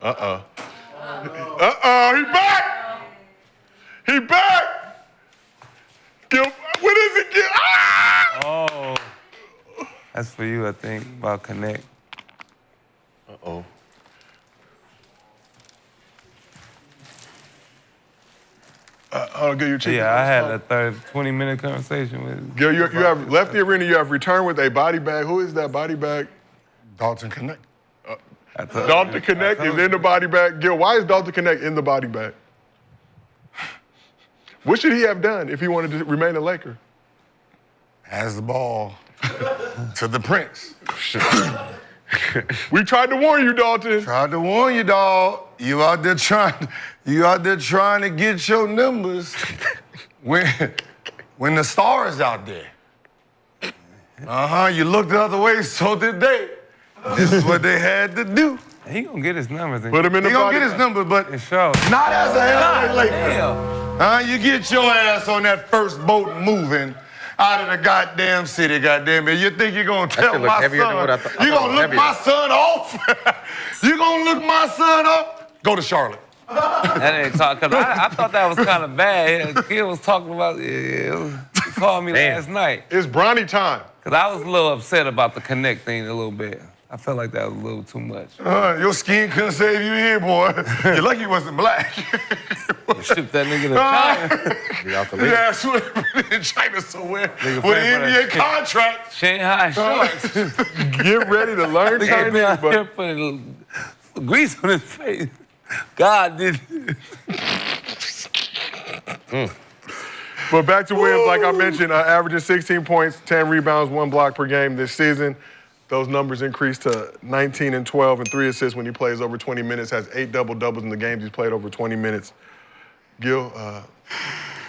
He back! He back! Gil, what is it, Gil? Ah! Oh. That's for you, I think, about Knecht. Uh-oh. Gil, you Yeah, I had a 20-minute conversation with Gil, you have left the arena, you have returned with a body bag. Who is that body bag? Dalton Knecht. Dalton Knecht is in the body bag. Gil, why is Dalton Knecht in the body bag? What should he have done if he wanted to remain a Laker? Pass the ball to the Prince. We tried to warn you, Dalton. Tried to warn you, dog. You out there trying to get your numbers when the stars out there. You looked the other way, so did they. This is what they had to do. He gonna get his numbers. Put him in the He gonna get his numbers, but not as a LA Laker. You get your ass on that first boat moving out of the goddamn city, goddamn it. You think you're gonna tell my son? You gonna look my son off? You gonna look my son up? Go to Charlotte. That ain't talk, cause I thought that was kind of bad. He was talking about, he called me last night. It's Bronny time. Cause I was a little upset about the Knecht thing a little bit. I felt like that was a little too much. Your skin couldn't save you here, boy. You're lucky you wasn't black. Ship that nigga to China. Be out the league. Yeah, in China somewhere with an NBA contract. Shanghai Sharks. Get ready to learn Chinese, but putting grease on his face. God did. But back to Williams, like I mentioned, averaging 16 points, 10 rebounds, 1 block per game this season. Those numbers increased to 19 and 12 and 3 assists when he plays over 20 minutes, has 8 double-doubles in the games he's played over 20 minutes. Gil,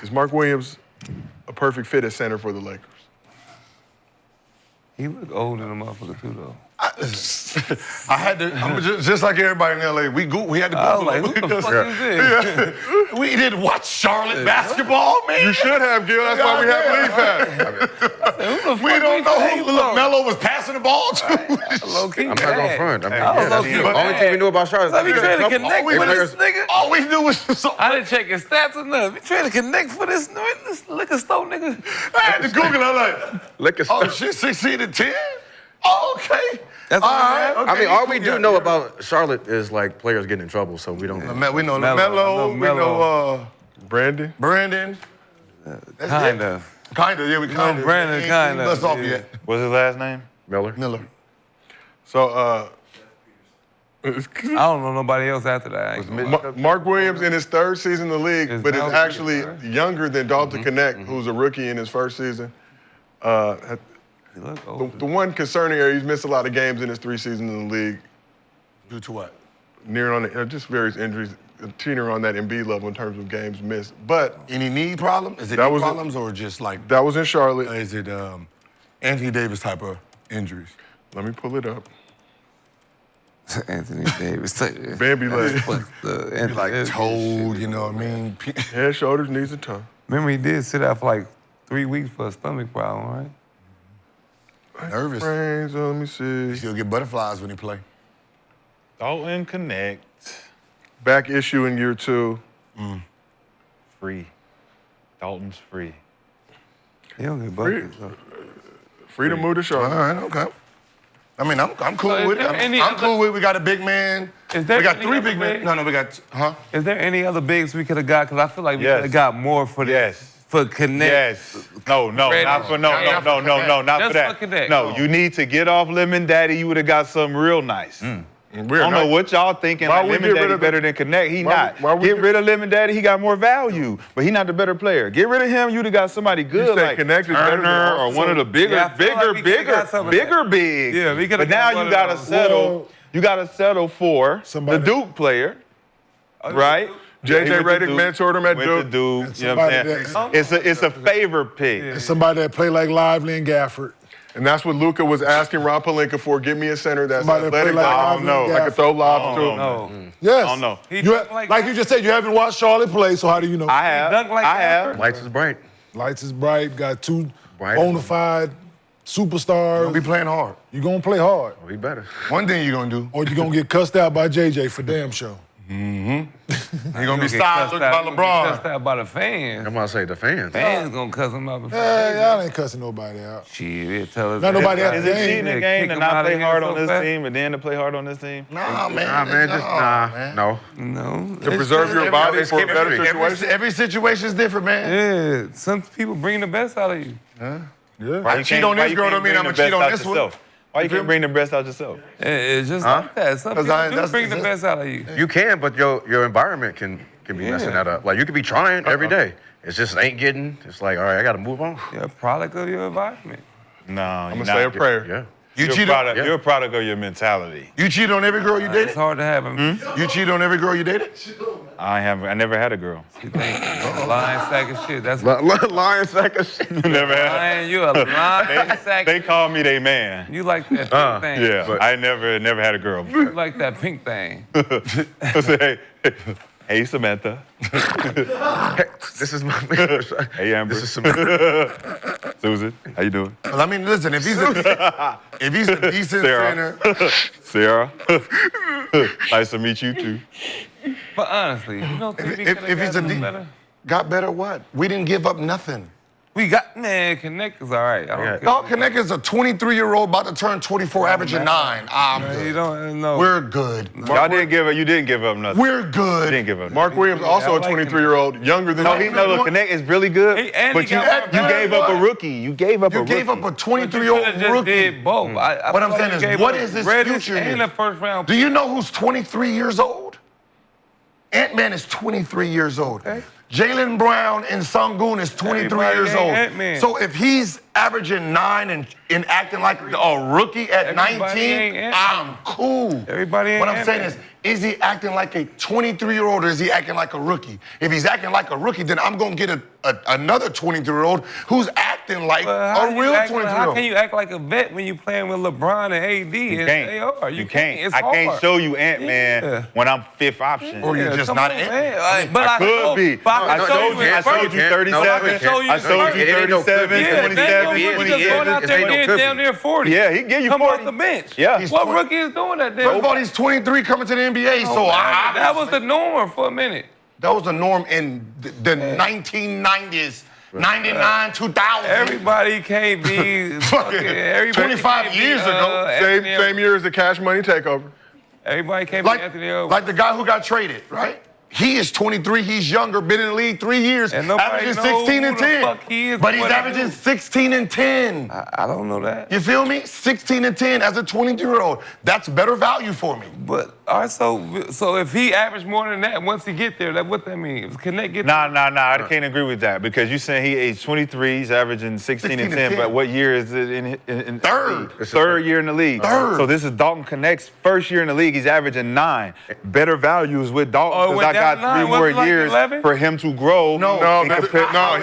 is Mark Williams a perfect fit at center for the Lakers? He look old in the motherfucker too, though. I had to, just like everybody in LA, we had to Google like, who the fuck is this? We didn't watch Charlotte basketball, man. You should have, Gil. That's why we have League Pass. We don't know who LaMelo was passing the ball to. I'm not going front. The only thing we knew about Charlotte is we trying to connect with this nigga. All we knew was I didn't check his stats or nothing. We trying to connect for this liquor store nigga. I had to Google it liquor store. Oh, shit, 16 and 10? Oh, okay. That's all right. Okay. I mean, all we do know about Charlotte is like players getting in trouble, so we don't. We know LaMelo, we know Brandon. Kind of. Yeah, we kind of. Brandon, kind of. Let's off yet. What's his last name? Miller. So, I don't know nobody else after that. Mark Williams in his 3rd season in the league, but is actually younger than Dalton Knecht, who's a rookie in his 1st season. The one concerning area, he's missed a lot of games in his 3 seasons in the league. Due to what? Just various injuries, teetering on that Embiid level in terms of games missed. But any knee problem? Is it knee problems or just like? That was in Charlotte. Is it Anthony Davis type of injuries? Let me pull it up. Anthony Davis. Bambi leg. Like toed, you know what I mean? Head, shoulders, knees, and toe. Remember he did sit out for like 3 weeks for a stomach problem, right? Nervous. Brains, let me see. He'll get butterflies when he play. Dalton Knecht. Back issue in year 2. Free. Dalton's free. He don't get buckets. Free to move to Charlotte. All right, okay. I mean, I'm cool with it. I'm cool with it. We got a big man. We got 3 big men. No, we got, Is there any other bigs we could have got? Because I feel like we could have got more for this. For Knecht. Yes. No, not for not for that. No, you need to get off Lemon Daddy. You would have got something real nice. I don't know what y'all thinking. Like Lemon Daddy better than Knecht. He not. Get rid of Lemon Daddy. He got more value, but he not the better player. Get rid of him. You'd have got somebody good like Turner or one of the bigger bigs. Yeah, we could have. But now you gotta settle. You gotta settle for the Duke player, right? JJ Redick mentored him at Duke. You know what I'm saying? It's a favor pick. And somebody that play like Lively and Gafford. And that's what Luka was asking Rob Pelinka for. Give me a center that's athletic. I don't know. I can throw lobs to. No. Yes. I don't know. Like you just said, you haven't watched Charlotte play, so how do you know? I have. I have. Lights is bright. Lights is bright. Got 2 bona fide superstars. You'll be playing hard. You gonna play hard. Oh, he better. One thing you gonna do. Or you gonna get cussed out by JJ for damn show. You're gonna be Get sidelooked cussed by out- Cussed LeBron. out by the fans. I'm gonna say the fans. Fans gonna cuss him out. Hey, y'all ain't cussing nobody out. Shit, tell us. Not nobody at Is the it game. cheating the Yeah, game kick to him not out play of here hard so on this fast. team and then to play hard on this team? Nah, man. Nah, man, just man. no. No. To preserve your body it's for a better chemistry. situation. Every situation's different, man. Yeah, some people bring the best out of you. I cheat on this girl don't mean I'm gonna cheat on this one. Why you can't bring the best out yourself? It's just like that. Some 'Cause people I- do that's- bring the that's- best out of you. You can, but your environment can be messing that up. Like you could be trying every day. It's just ain't getting. It's like, all right, I gotta move on. You're a product of your environment. No, I'm gonna say a prayer. Yeah. You're a product of your mentality. You cheat on every girl you dated? It's hard to have him. You cheat on every girl you dated? I never had a girl. You think you're a lying sack of shit. That's Lion sack of shit. Never had. lying. You a lying sack. They call me they man. You like that pink thing. Yeah, But- I never had a girl. You like that pink thing. I say, hey Samantha. This is my. Hey Amber. This is some. Susan, how you doing? Well, I mean, listen, if he's a decent Sarah. center, Sarah. Nice to meet you too. But honestly, you know, TV if he's a better. got better what? We didn't give up nothing. We got Connect is all right. I don't care. Dalton Knecht is a 23-year-old about to turn 24, averaging 9. I'm You good. don't know. We're good. Y'all didn't give up. You didn't give up nothing. We're You good. didn't give up. Mark Williams, also I a like him. 23-year-old, younger than No, look, Connect is really good, And but he you got gave up a rookie. You gave up a You rookie. gave up a But you 23-year-old could've just rookie. did both. I What I'm feel saying you is, gave what up is his Reddish future and here? the first round. Do you know who's 23 years old? Ant-Man is 23 years old. Okay. Jaylen Brown and Sangoon is 23 Everybody years ain't old. Ant-Man. So if he's averaging 9 and acting like a rookie at Everybody 19, ain't Ant-Man. I'm cool. Everybody ain't What I'm saying Ant-Man. is he acting like a 23-year-old or is he acting like a rookie? If he's acting like a rookie, then I'm going to get another 23-year-old who's acting like How a real How 23-year-old. can you act like a vet when you playing with LeBron and AD? You and can't. they are. You can't. It's I can't hard. show you Ant-Man Yeah. when I'm fifth option. Or you're just come not on, Ant-Man. man. But I could be. But I I can showed show you. you I in showed person. you 37. No, I can show you I in showed person. you It ain't no 37, could be. Yeah, 27, you 28. just going out there It ain't no and could be. down there 40. Yeah, he give you Come 40. off the bench. Yeah. He's What 20. rookie is doing that First of all, then? he's 23 coming to the NBA, so That was the norm for a minute. that was the norm in the 1990s, 99, 2000. Everybody can't be fucking. Everybody 25 can't be, years ago. Same year as the Cash Money takeover. Everybody can't be Anthony Edwards. like the guy who got traded, right? He is 23, he's younger, been in the league 3 years, And nobody averaging knows 16 and who the 10. fuck he is But he's what he averaging do. 16 and 10. I don't know that. You feel me? 16 and 10 as a 22-year-old. That's better value for me. But all right, so if he averaged more than that, once he get there, what that means? Can they get Nah, I can't agree with that because you saying he age 23, he's averaging 16 and 10, but what year is it in Third. It's third year in the league. Third. So this is Dalton Knecht's first year in the league. He's averaging 9. Better values with Dalton because went I down got to 9. 3 more Wasn't it like years 11? for him to grow. No,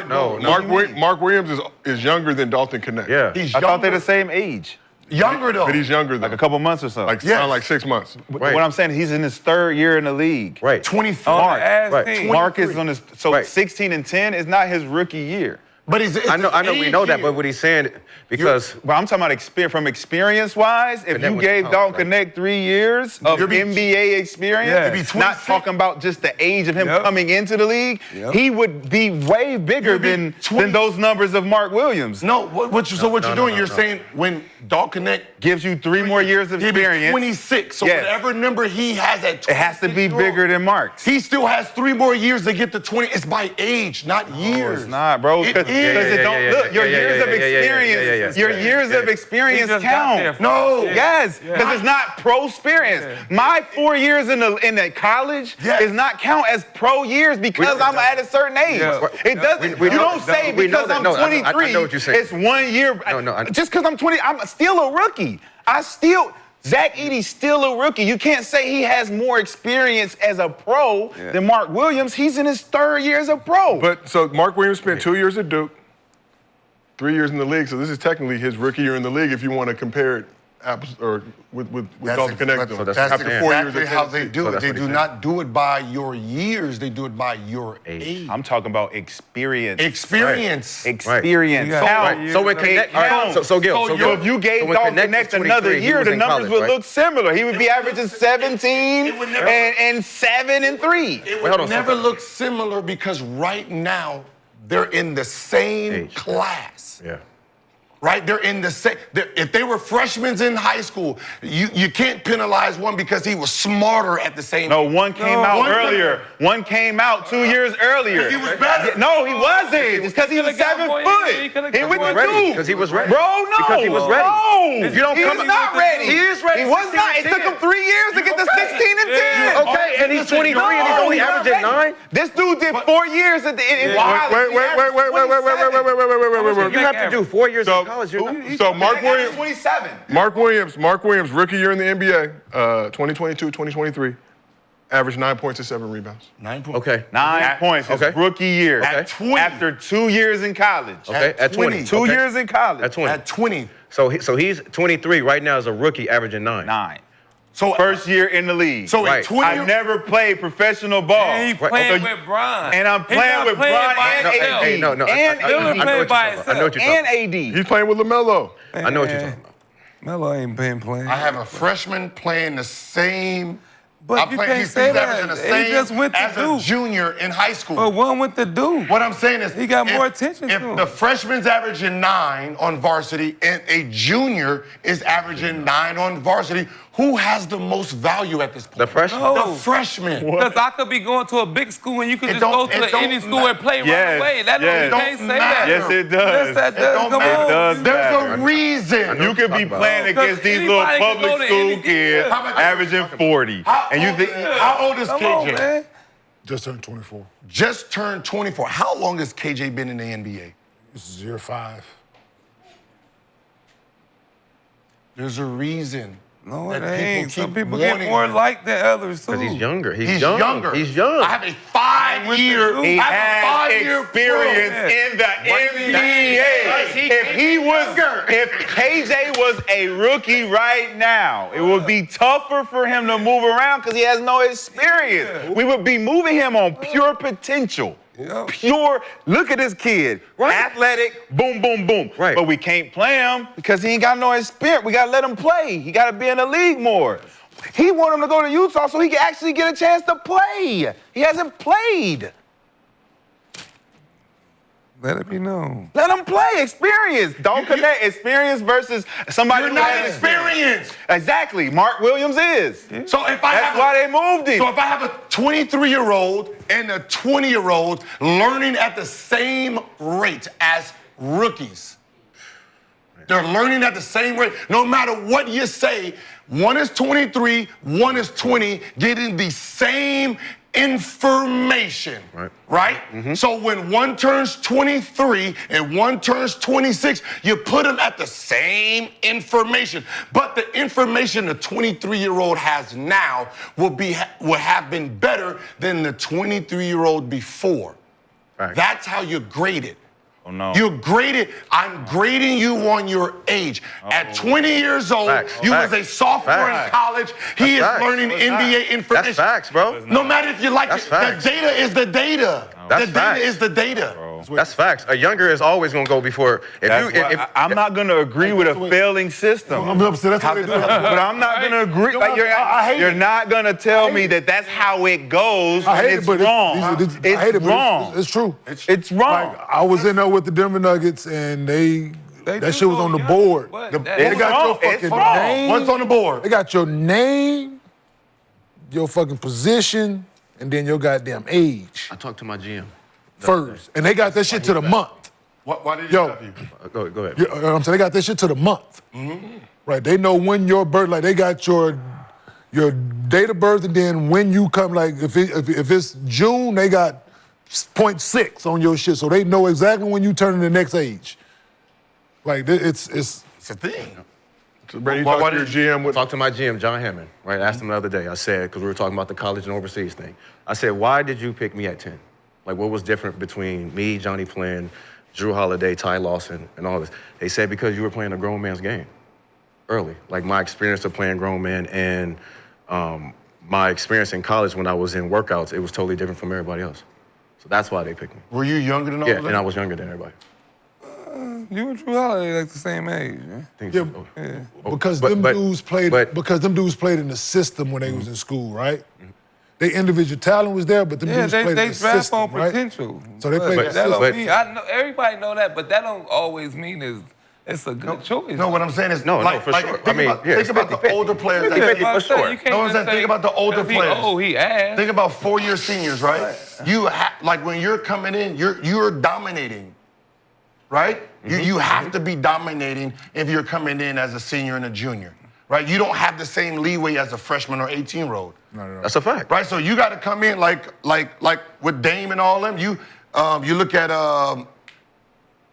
No. Mark Williams is younger than Dalton Knecht. Yeah. He's I thought they're younger. the same age. Younger though. But he's younger than Like a couple months or so. like, Yes. around like 6 months. Right. What I'm saying, he's in his third year in the league. Right. 24. Mark, right. Mark is on his, so Right. 16 and 10 is not his rookie year. But he's I know we know that, but what he's saying because But I'm talking about from experience-wise. If Connect you with gave the Dalton college, Knecht 3 years of You'll be- NBA experience, Yeah. You'll be not 26. talking about just the age of him Yep. coming into the league, Yep. he would be way bigger You'll be than 20 those numbers of Mark Williams. No, what you're doing, you're saying when Dalton Knecht Gives you 3 more years of he'll be experience. 26. So Yes. whatever number he has at 26, It has to be bigger than Mark's. He still has 3 more years to get to 20. It's by age, not years. It's not, bro. It Because is. it don't look. Your years of experience. Your years of He experience just got there. count. No. Yes, because it's not pro experience. My 4 years in the college Yes. is not count as pro years because I'm at a certain age. Yeah. It doesn't. We You know don't that. say We know because that. I'm No, I 23. know what you're saying. It's 1 year. No, Just because I'm 20, I'm still a rookie. Zach Edey's still a rookie. You can't say he has more experience as a pro than Mark Williams. He's in his third year as a pro. But so Mark Williams spent 2 years at Duke, 3 years in the league. So this is technically his rookie year in the league if you want to compare it with Dalton Knecht. So that's exactly how they do it. They do not do it by your years. They do it by your age. I'm talking about experience. Experience. Right. Experience. Right. So when Knecht, so Gil, so if you gave Dalton Knecht another year, the numbers would look similar. He would be averaging 17 and 7 and 3. It would never look similar because right now they're in the same class. Yeah. Right? They're in the same. If they were freshmen in high school, you can't penalize one because he was smarter at the same time. No, one came out earlier. One came out 2 years earlier. He was better. No, he wasn't. It's because he was 7 foot. He went to do. Because he was ready. Bro, no. Because he was ready. No. You don't He's come not ready. He is ready. He was not. It took him 3 years to get to 16 and 10. Okay, and he's 23 and he's only averaging 9. This dude did 4 years at the end. Wait. You have to do 4 years in college. So Mark Williams, 27. Mark Williams, rookie year in the NBA, 2022-2023, averaged 9 points and 7 rebounds. 9 points. Okay. 9 points his rookie year. At 20. After 2 years in college. Okay, at 20. 2 years in college. At 20. At 20. So he's 23 right now as a rookie, averaging 9. 9. So First year in the league. So Right. at 20, I never played professional ball. And he playing with Bron. And I'm playing with Bron and AD. No. Lillard And I know played what you're by talking about. I know what you're And talking AD. He's playing with LaMelo. about. I know what you're talking about. Melo ain't been playing. I have a freshman playing the same. But you can't say averaging that. the same He just went to as a Duke. junior in high school. But one went to Duke. What I'm saying is, He got if- more attention If to him. the freshman's averaging 9 on varsity and a junior is averaging 9 on varsity, who has the most value at this point? The freshman? No. The freshman. Because I could be going to a big school and you could It just don't- go it to don't any school and play right Yes, away. That yes. don't can't Don't say that. matter. Yes, it does. Yes, that It does. don't Come matter. on. It does There's matter. a reason. You could be playing against these little Anybody can go public to any school kids How about- averaging 40. And you think, How old is Come KJ? on, man. Just turned 24. Just turned 24. How long has KJ been in the NBA? This is year 5. There's a reason. No, it that ain't. Some keep people get wanting more him. like than others, too. Because he's younger. He's younger. He's young. I have a 5-year. he I have a has 5-year experience in the NBA. If KJ was a rookie right now, it would be tougher for him to move around because he has no experience. We would be moving him on pure potential. Yeah. Pure, look at this kid. Athletic, boom, boom, boom. Right. But we can't play him because he ain't got no experience. We got to let him play. He got to be in the league more. He want him to go to Utah so he can actually get a chance to play. He hasn't played. Let it be known. Let him play. Experience. Don't connect experience versus somebody You're who not has experienced. Exactly. Mark Williams is. So if I That's have why they moved him. So if I have a 23-year-old and a 20-year-old learning at the same rate as rookies, they're learning at the same rate. No matter what you say, one is 23, one is 20, getting the same information. Right? Mm-hmm. So when one turns 23 and one turns 26, you put them at the same information. But the information the 23-year-old has now will have been better than the 23-year-old before. Right. That's how you grade it. Oh, no. You're graded. I'm grading you on your age. At 20 years old, you was a sophomore in college. He is learning NBA information. That's facts, bro. No matter if you like it, facts. the data is the data. That's the facts. data is the data. That's facts. A younger is always going to go before. I'm not going to agree with a failing system. I'm upset. That's how they do it. But I'm not going to agree. Like, I hate you're it. not going to tell me that that's how it goes. I hate it's it, but wrong. I hate it, It's but wrong. it's true. It's wrong. Like, I was in there with the Denver Nuggets, and that do shit was go on the young, board. but They that- got your It's fucking wrong. name. What's on the board? They got your name, your fucking position, and then your goddamn age I talked to my GM. first. And they got that shit to the month. Why did he Yo. have you? Go ahead. You know what I'm saying? They got that shit to the month. Right? They know when your birth, like they got your date of birth, and then when you come, like if it's June, they got 0.6 on your shit, so they know exactly when you turn the next age. Like it's It's a thing. So Brady, you talked to your GM. Talked to my GM, John Hammond, right? Asked him the other day. I said, because we were talking about the college and overseas thing. I said, why did you pick me at 10? Like, what was different between me, Johnny Flynn, Drew Holiday, Ty Lawson, and all this? They said, because you were playing a grown man's game. early. Like my experience of playing grown men and my experience in college when I was in workouts, it was totally different from everybody else. So that's why they picked me. Were you younger than all of them? Yeah, and I was younger than everybody. You and Drew Holiday like the same age, man. Because them dudes played in the system when they was in school, right? Their individual talent was there, but them dudes played in the system, draft on right? potential. So they played in the system. I know everybody know that, but that don't always mean it's a good choice. No, what I'm saying is, for sure. Think about the older players. 50-50 for sure. You can't Think about the older players. He asked. Think about 4-year seniors, right? You like when you're coming in, you're dominating, right? You have to be dominating if you're coming in as a senior and a junior, right? You don't have the same leeway as a freshman or 18-year-old. No. That's a fact. Right, so you got to come in like with Dame and all them. You look at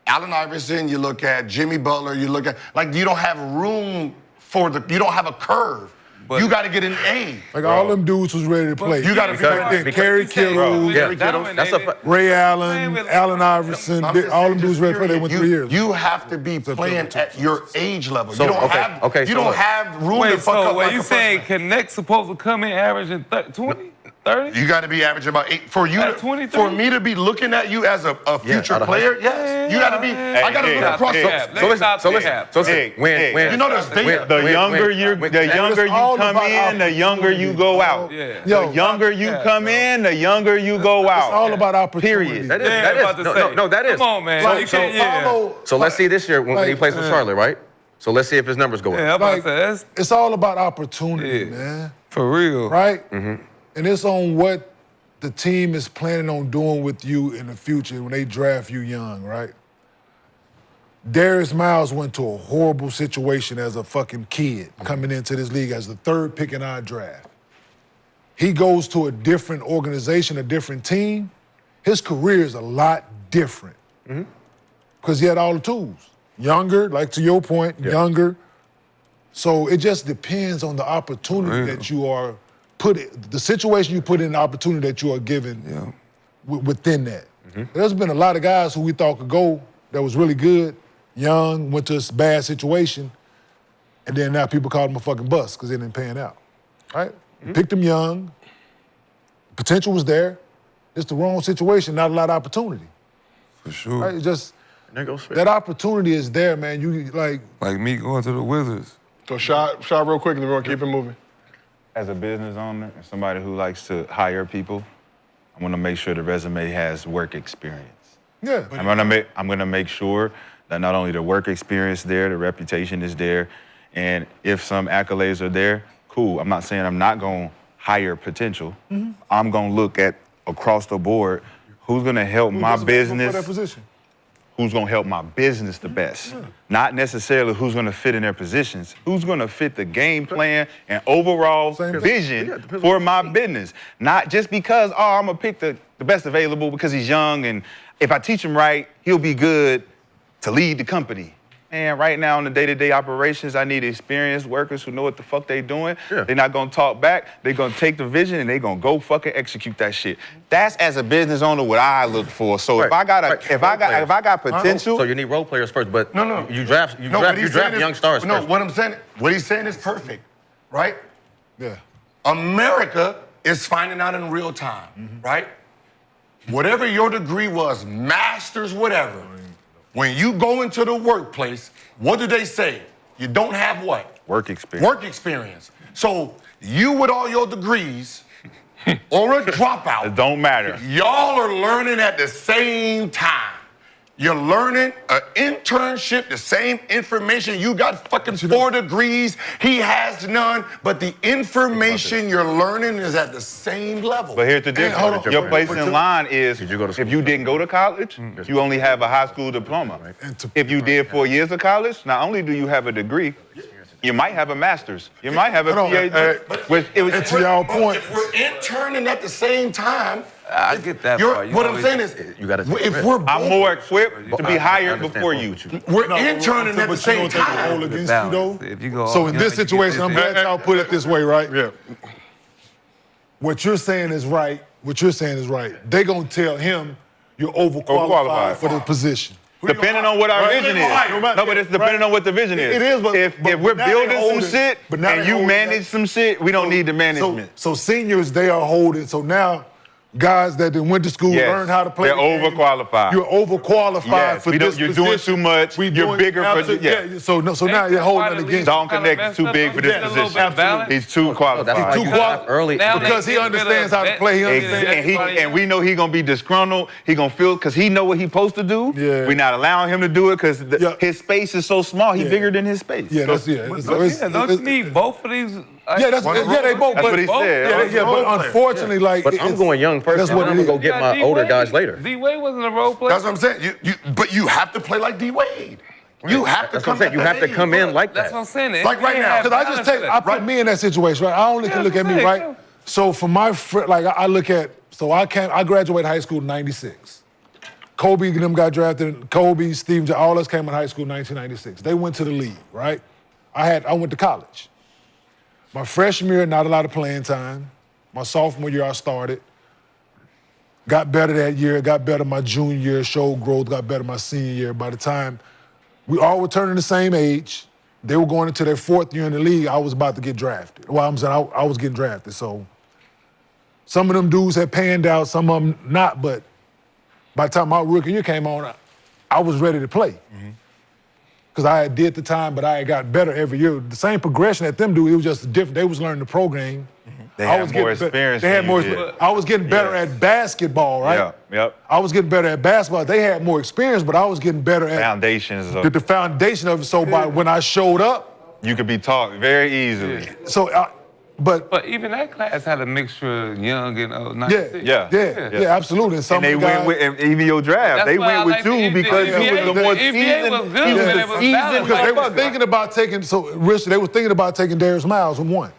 Allen Iverson, you look at Jimmy Butler, you look at you don't have room you don't have a curve. But you got to get an A. Like all them dudes was ready to play. You got to be right there. Kerry Kittle, Ray Allen, Allen Iverson, all them dudes ready to play. They went 3 years. You have to be playing at your age level. So, you don't have room to fuck up like you saying Knecht supposed to come in averaging 20? 30? You got to be averaging about 8. For me to be looking at you as a future player, yes. You got to be. I got to look across. So listen. When you know there's data. The younger you come in, the younger you go out. The younger you come in, the younger you go out. It's all about opportunity. Period. That is. No, that is. Come on, man. So let's see this year when he plays for Charlotte, right? So let's see if his numbers go up. It's all about opportunity, man. For real. Right? And it's on what the team is planning on doing with you in the future when they draft you young, right? Darius Miles went to a horrible situation as a fucking kid coming into this league as the 3rd pick in our draft. He goes to a different organization, a different team. His career is a lot different because he had all the tools. Younger, like to your point, younger. So it just depends on the opportunity that you are the situation you put in, the opportunity that you are given within that. There's been a lot of guys who we thought could go that was really good, young, went to a bad situation, and then now people call them a fucking bust because they didn't pan out, right? Picked them young, potential was there, it's the wrong situation, not a lot of opportunity. For sure. Right? It's just, that opportunity is there, man. You like me going to the Wizards. So shot real quick and then we're gonna keep it moving. As a business owner and somebody who likes to hire people, I want to make sure the resume has work experience. Yeah. I'm gonna make sure that not only the work experience there, the reputation is there, and if some accolades are there, cool. I'm not saying I'm not gonna hire potential. I'm gonna look at across the board who's gonna help my business. For that position? Who's gonna help my business the best. Not necessarily who's gonna fit in their positions, who's gonna fit the game plan and overall vision for my business. Not just because, I'm gonna pick the best available because he's young and if I teach him right, he'll be good to lead the company. And right now in the day-to-day operations, I need experienced workers who know what the fuck they doing. They're not gonna talk back. They're gonna take the vision and they're gonna go fucking execute that shit. That's as a business owner what I look for. So if I got potential. So you need role players first, but you draft young stars first. No, what he's saying is perfect, right? Yeah. America is finding out in real time, right? Whatever your degree was, master's, whatever. When you go into the workplace, what do they say? You don't have what? Work experience. Work experience. So you with all your degrees or a dropout. It don't matter. Y'all are learning at the same time. You're learning an internship, the same information. You got fucking 4 degrees. He has none. But the information you're learning is at the same level. But here's the difference. Your place in line is if you didn't go to college, you only have a high school diploma. If you did 4 years of college, not only do you have a degree, you might have a master's. You might have a PhD. To y'all point. If we're interning at the same time, I get that part. What I'm saying is, I'm more equipped to be hired before you. We're interning at the same time. So in this situation, I'm glad y'all put it this way, right? Yeah. What you're saying is right. They're gonna tell him you're overqualified for the position. Depending on what our vision is. No, but it's depending on what the vision is. It is, but if we're building some shit and you manage some shit, we don't need the management. So seniors, they are holding. So now, guys that then went to school, learned how to play. They're overqualified. You're overqualified for this You're position. doing too much. You're bigger for So now you're holding it against. Dalton Knecht is too big for this position. He's too qualified. He's too qualified early because he understands how to play. He understands. And we know he's gonna be disgruntled. He gonna feel because he know what he's supposed to do. Yeah. We're not allowing him to do it because his space is so small. He's bigger than his space. Yeah, Don't you need both of these? They both. That's what he said. But unfortunately, But I'm going young first. That's what I'm gonna go get my older guys later. D-Wade wasn't a role player. That's what I'm saying. But you have to play like D-Wade. You have to come. You have to come in like that. That's what I'm saying. Like right now. Because I put me in that situation, right? I only can look at me, right? So for my friend, like I look at, I graduated high school in '96. Kobe and them got drafted. Kobe, Steve, all us came in high school in 1996. They went to the league, right? I went to college. My freshman year, not a lot of playing time. My sophomore year, I started. Got better that year, got better my junior year, showed growth, got better my senior year. By the time we all were turning the same age, they were going into their fourth year in the league, I was about to get drafted. Well, I'm saying I was getting drafted. So some of them dudes had panned out, some of them not, but by the time my rookie year came on, I was ready to play. Because I had did the time, but I had got better every year. The same progression that them do, it was just different. They was learning the program. They had more experience. They had more experience. I was getting better at basketball, right? Yep. I was getting better at basketball. They had more experience, but I was getting better at foundations. The foundation of it. So when I showed up, you could be taught very easily. So, but even that class had a mixture of young and old. Yeah, absolutely. And they went with, and even your draft, they went with you because you was the more seasoned. He was the seasoned. Because they were thinking about taking, they were thinking about taking Darius Miles from one.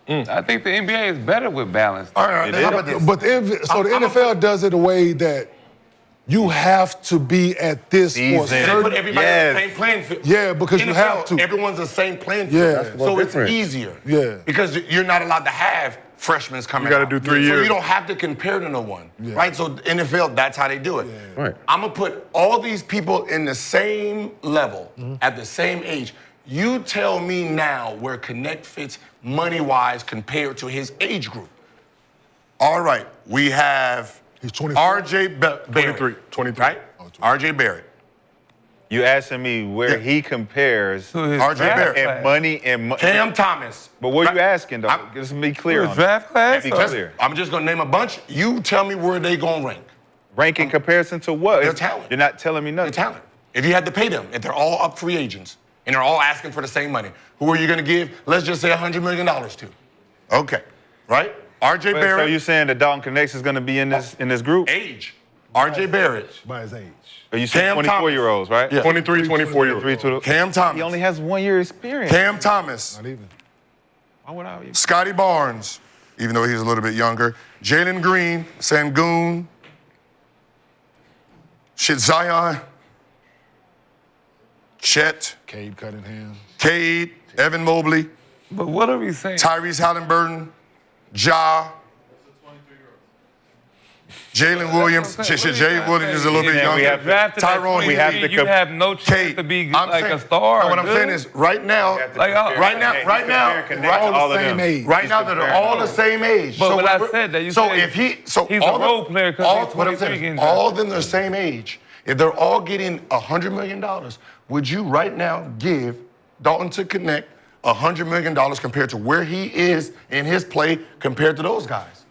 I think the NBA is better with balance. All right, how about this? But the NFL does it a way that you have to be at this for certain. Put everybody on the same playing field. Yeah, because you have to. Everyone's the same playing field. Yeah. So it's easier. Yeah. Because you're not allowed to have freshmen coming You got to do 3 years. So you don't have to compare to no one, right? So NFL, that's how they do it. Yeah. Right. I'm going to put all these people in the same level, at the same age. You tell me now where Knecht fits money-wise compared to his age group. All right, we have He's 24. R.J. Barrett. 23. Right? R.J. Barrett. You asking me where he compares R.J. Barrett. and money and Cam Thomas. But what are you asking, though? Let's be clear on draft class? Be clear. I'm just going to name a bunch. You tell me where they going to rank. Rank in comparison to what? Their talent. You're not telling me nothing. Their talent. If you had to pay them, if they're all up free agents, and they're all asking for the same money, who are you going to give, let's just say $100 million to? Okay, right? R.J. Barrett. So you're saying that Dalton Knecht is going to be in this group? Age. R.J. Barrett. By his age. So you said 24-year-olds, right? Yeah. 23, 24-year-olds. Cam Thomas. He only has 1 year experience. Cam Thomas. Not even. Why would I even? Scotty Barnes, even though he's a little bit younger. Jalen Green, Sangoon. Zion. Chet. Cade Cunningham. Cade. Evan Mobley. But what are we saying? Tyrese Halliburton. Ja. Jalen Williams. Jalen Williams is a little bit younger. Tyrone. You have no chance to be like a star. What I'm saying is, right now, they're all the same age. Right now, they're all the same age. But what I said that you said he's a role player because he's 23. All of them are the same age. If they're all getting $100 million, would you right now give Dalton Knecht $100 million compared to where he is in his play compared to those guys?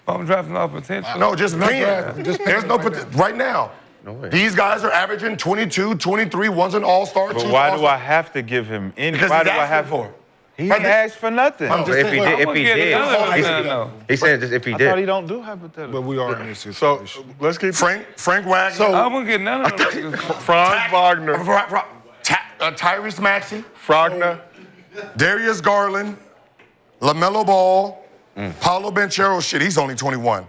I'm drafting off potential. No, just paying. There's no potential. Right now, No way. These guys are averaging 22, 23, one's an all-star, But why do I have to give him any? Because why he's do I have asking for it. He didn't ask for nothing. I'm just If he saying, did, he said just if he I did. thought he don't do hypothetical. But we are in this So situation. let's keep Frank Wagner. So- I'm gonna get none of them. Franz Wagner, Tyrese Maxey, Frogner. Darius Garland, LaMelo Ball, Paolo Banchero. Shit, he's only 21.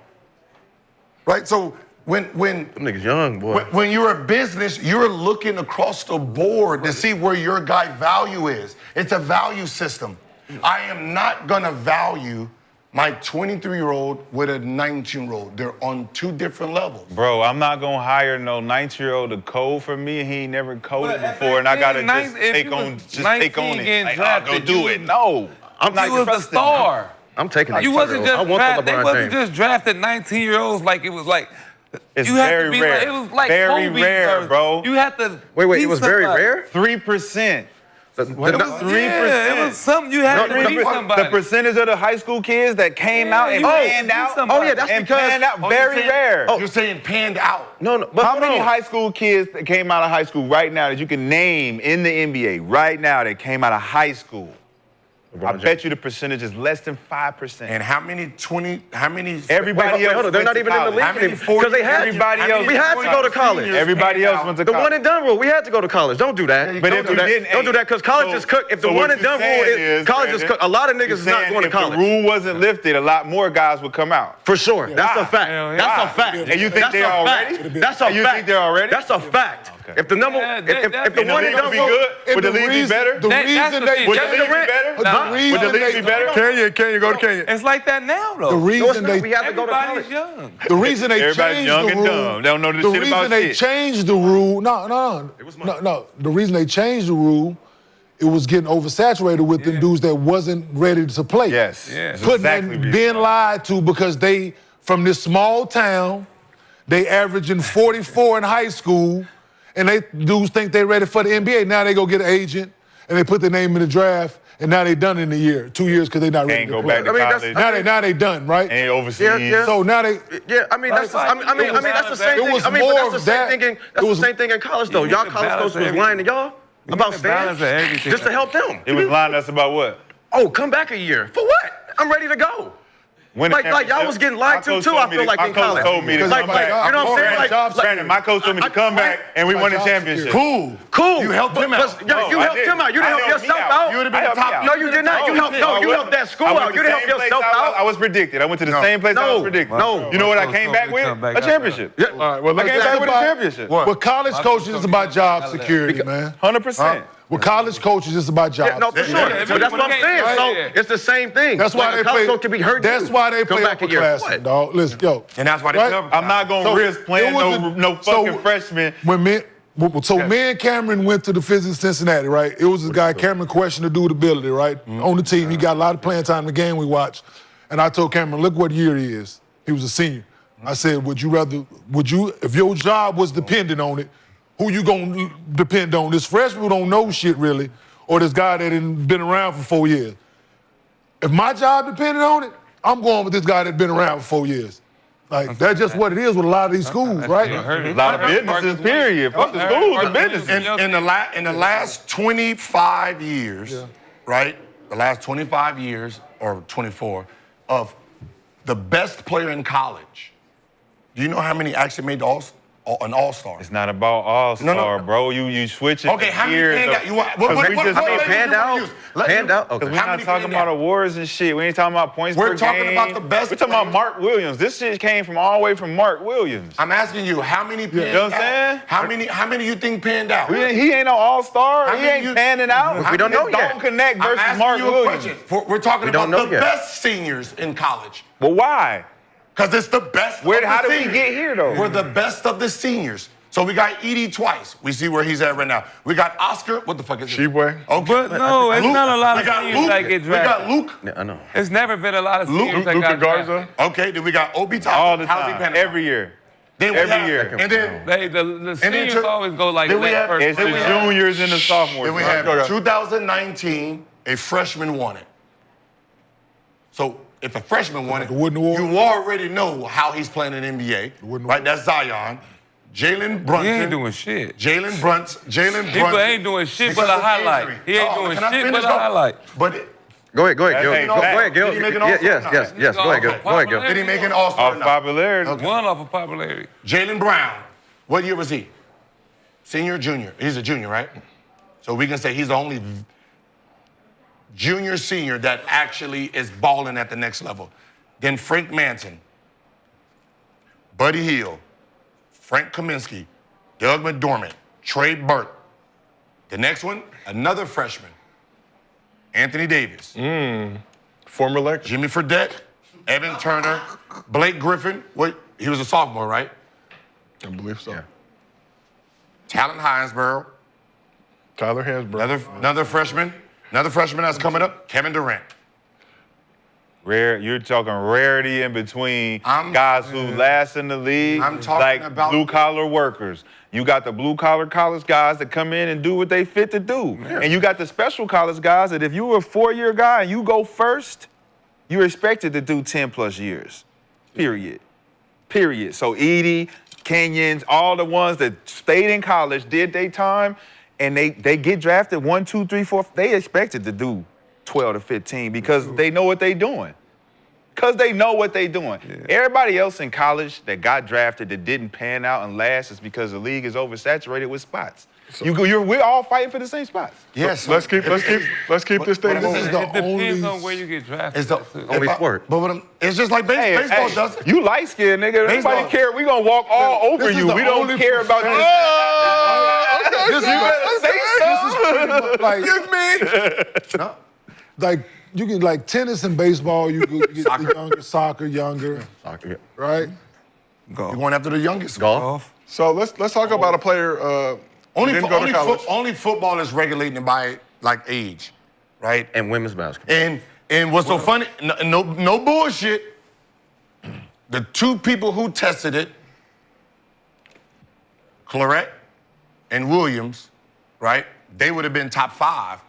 Right? So when Them niggas young, boy. when you're a business, you're looking across the board to see where your guy value is. It's a value system. I am not gonna value my 23-year-old with a 19-year-old. They're on two different levels. Bro, I'm not gonna hire no 19-year-old to code for me. He ain't never coded before, and I gotta just take on it. Like, oh, go do it. No, I'm not. You was a star. I'm taking that. You wasn't just drafted. They wasn't just drafted 19-year-olds like it was like. It's you had very to be rare. Like, it was like very Kobe rare, or, bro. You had to. Wait, it was very rare? 3%. It was 3%. It was something you had to be somebody. The percentage of the high school kids that came out and panned out. Oh, yeah, that's because. Panned out, very rare. You're saying panned out. No, but how many high school kids that came out of high school right now that you can name in the NBA right now that came out of high school? I bet you the percentage is less than 5%. And how many? Everybody else. They're not even in the league because they had everybody else. We had to go to college. Everybody else went to college. The one and done rule. We had to go to college. Don't do that. But if you didn't, don't do that because college is cooked. If the one and done rule is college is cooked, a lot of niggas is not going to college. If the rule wasn't lifted, a lot more guys would come out. For sure. That's a fact. That's a fact. And you think they're already? That's a fact. You think they're already? That's a fact. If the number, if the one and done be rule, good, would the league be better? The reason they would the league be better? Would the league be better? Kenya, go to Kenya. It's like that now, though. The reason we have to go to college. Everybody's young. The reason they Everybody's changed young the and rule. dumb. They don't know the shit reason about they shit. changed the rule. No. The reason they changed the rule, it was getting oversaturated with them dudes that wasn't ready to play. Yes. Being lied to because they from this small town, they averaging 44 in high school, and they dudes think they ready for the NBA. Now they go get an agent and they put their name in the draft. And now they done in a year, 2 years, because they're not ready Ain't to go play. back to college. Now they done, right? Ain't overseas. Yeah. So now they. Yeah, I mean that's the same thing. It was I mean, more but that's the of same thing. That's the same thing in college though. Y'all college coaches was lying to y'all about staying just to help them. It was lying to us about what? Oh, come back a year for what? I'm ready to go. Like y'all was getting lied to too. I feel like in college. My coach told me to come back. You know what I'm saying? Brandon, my coach told me to come back, and we won the championship. Cool. You helped him out. You helped him out. You didn't help yourself out. You would have been top. No, you did not. You helped that school out. You didn't help yourself out. I was predicted. I went to the same place I was predicted. No. You know what I came back with? A championship. Yeah. All right, well, I came back with a championship. Well, college coaches is about job security, man. 100%. Well, college coaches is about job. Yeah, no, for sure. But that's what I'm saying. So it's the same thing. That's why they play. That's why they play upperclassmen, dog. Listen, yo. And that's why they play upperclassmen. I'm not gonna risk playing no fucking freshman. Me and Cameron went to the Physics Cincinnati, right? It was this guy, Cameron questioned the dude ability, right? On the team, he got a lot of playing time in the game we watched. And I told Cameron, look what year he is. He was a senior. I said, would you, if your job was dependent on it, who you gonna depend on? This freshman who don't know shit really, or this guy that had been around for 4 years? If my job depended on it, I'm going with this guy that's been around for 4 years. Like, that's just what it is with a lot of these schools, right? A lot of businesses, period. Fuck the schools and businesses. In the last 25 years, right? The last 25 years, or 24, of the best player in college, do you know how many actually made an all-star? It's not about all-star, bro. You switch it. Okay, how many panned out? Panned out? Okay. We're not talking about awards and shit. We ain't talking about points per game. We're talking about the best. We're talking about Mark Williams. This shit came from all the way from Mark Williams. I'm asking you, how many panned out? You know what I'm saying? How many you think panned out? He ain't no all-star. He ain't panning out. We don't know yet. Dalton Knecht versus Mark Williams. We're talking about the best seniors in college. But why? Because it's the best. How did we get here, though? We're the best of the seniors. So we got Edie twice. We see where he's at right now. We got Oscar. What the fuck is it? Sheboy. Okay. But no, it's not a lot of seniors that get drafted. We got Luke. Yeah, I know. It's never been a lot of seniors that got drafted. Okay, then we got Obi Toppin. All the time. Every year. Every year. And then the seniors always go like that first. It's the juniors and the sophomores. Then we have 2019, a freshman won it. So if a freshman won it, you already know how he's playing in NBA. Right? That's Zion. Jalen Brunson. He ain't doing shit. Jalen Brunson. People ain't doing shit but a highlight. He ain't doing shit but a highlight. But Go ahead, Gil. Go ahead, Gil. Yes. Go ahead, Gil. Did he make an all-star? Off popularity. Okay. One off of popularity. Jalen Brown. What year was he? Senior or junior? He's a junior, right? So we can say he's the only junior, senior that actually is balling at the next level. Then Frank Manson, Buddy Hield, Frank Kaminsky, Doug McDermott, Trey Burke. The next one, another freshman, Anthony Davis. Former lecturer. Jimmy Fredette, Evan Turner, Blake Griffin. He was a sophomore, right? I believe so. Yeah. Talon Hinesborough. Tyler Hansbrough. Another freshman. Another freshman that's coming up, Kevin Durant. You're talking rarity in between guys who last in the league, I'm talking like about blue-collar workers. You got the blue-collar college guys that come in and do what they fit to do. Yeah. And you got the special college guys that if you were a 4-year guy and you go first, you're expected to do 10-plus years, period. Period. So Edie, Kenyans, all the ones that stayed in college, did their time, and they get drafted 1, 2, 3, 4, they expected to do 12 to 15 because they know what they're doing. Because they know what they're doing. Yeah. Everybody else in college that got drafted that didn't pan out and last is because the league is oversaturated with spots. So, we're all fighting for the same spots. Yes. So let's keep this thing moving. It depends on where you get drafted. It's the only sport. But it's just like baseball does it. You light-skinned, nigga. Nobody care. We gonna walk all over you. We don't care about this. This is like, No. like you can like tennis and baseball. You get the younger, soccer, Soccer. right? You're going after the youngest. Golf. So let's talk about a player who didn't go to college. Only football is regulating by like age, right? And women's basketball. And what's so funny? No bullshit. The two people who tested it, Claret and Williams, right? They would have been top 5,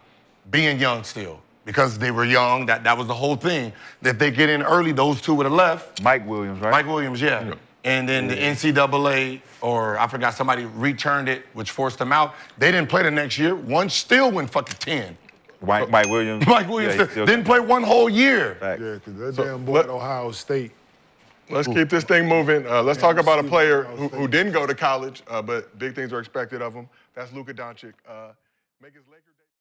being young still. Because they were young, that was the whole thing. If they get in early, those two would have left. Mike Williams, right? Mike Williams, yeah. And then the NCAA, or I forgot, somebody returned it, which forced them out. They didn't play the next year. One still went fucking 10. Mike Williams. Mike Williams didn't play one whole year. Fact. Yeah, because that damn boy at Ohio State. Let's keep this thing moving. Let's talk about a player who didn't go to college, but big things are expected of him. That's Luka Doncic. Make his Lakers